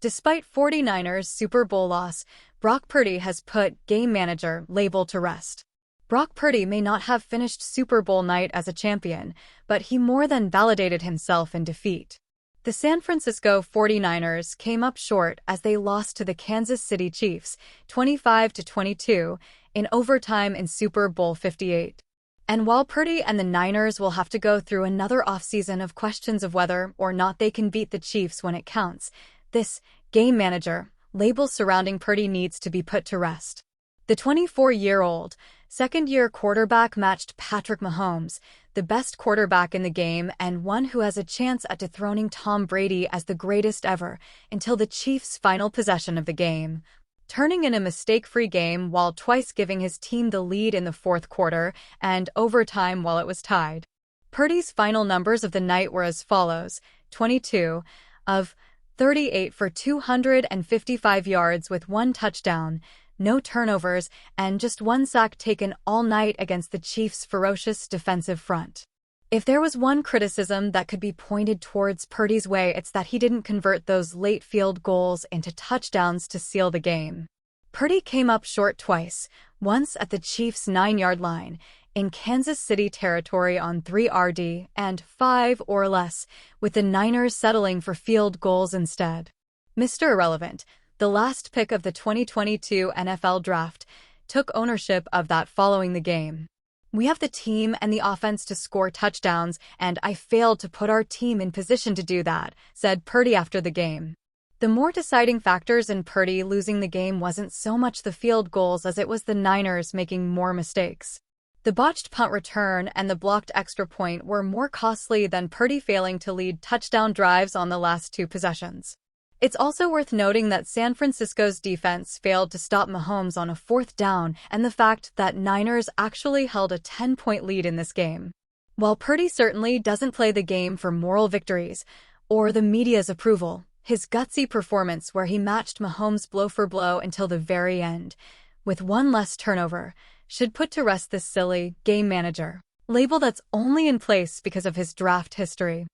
Despite 49ers' Super Bowl loss, Brock Purdy has put game manager label to rest. Brock Purdy may not have finished Super Bowl night as a champion, but he more than validated himself in defeat. The San Francisco 49ers came up short as they lost to the Kansas City Chiefs 25-22 in overtime in Super Bowl 58. And while Purdy and the Niners will have to go through another offseason of questions of whether or not they can beat the Chiefs when it counts, this game manager label surrounding Purdy needs to be put to rest. The 24-year-old, second-year quarterback matched Patrick Mahomes, the best quarterback in the game and one who has a chance at dethroning Tom Brady as the greatest ever until the Chiefs' final possession of the game, turning in a mistake-free game while twice giving his team the lead in the fourth quarter and overtime while it was tied. Purdy's final numbers of the night were as follows: 22 of 38 for 255 yards with one touchdown, no turnovers, and just one sack taken all night against the Chiefs' ferocious defensive front. If there was one criticism that could be pointed towards Purdy's way, it's that he didn't convert those late field goals into touchdowns to seal the game. Purdy came up short twice, once at the Chiefs' 9-yard line, in Kansas City territory on 3 and 5 or less, with the Niners settling for field goals instead. Mr. Irrelevant, the last pick of the 2022 NFL Draft, took ownership of that following the game. "We have the team and the offense to score touchdowns, and I failed to put our team in position to do that," said Purdy after the game. The more deciding factors in Purdy losing the game wasn't so much the field goals as it was the Niners making more mistakes. The botched punt return and the blocked extra point were more costly than Purdy failing to lead touchdown drives on the last two possessions. It's also worth noting that San Francisco's defense failed to stop Mahomes on a fourth down and the fact that Niners actually held a 10-point lead in this game. While Purdy certainly doesn't play the game for moral victories or the media's approval, his gutsy performance where he matched Mahomes blow for blow until the very end, with one less turnover, should put to rest this silly game manager label that's only in place because of his draft history.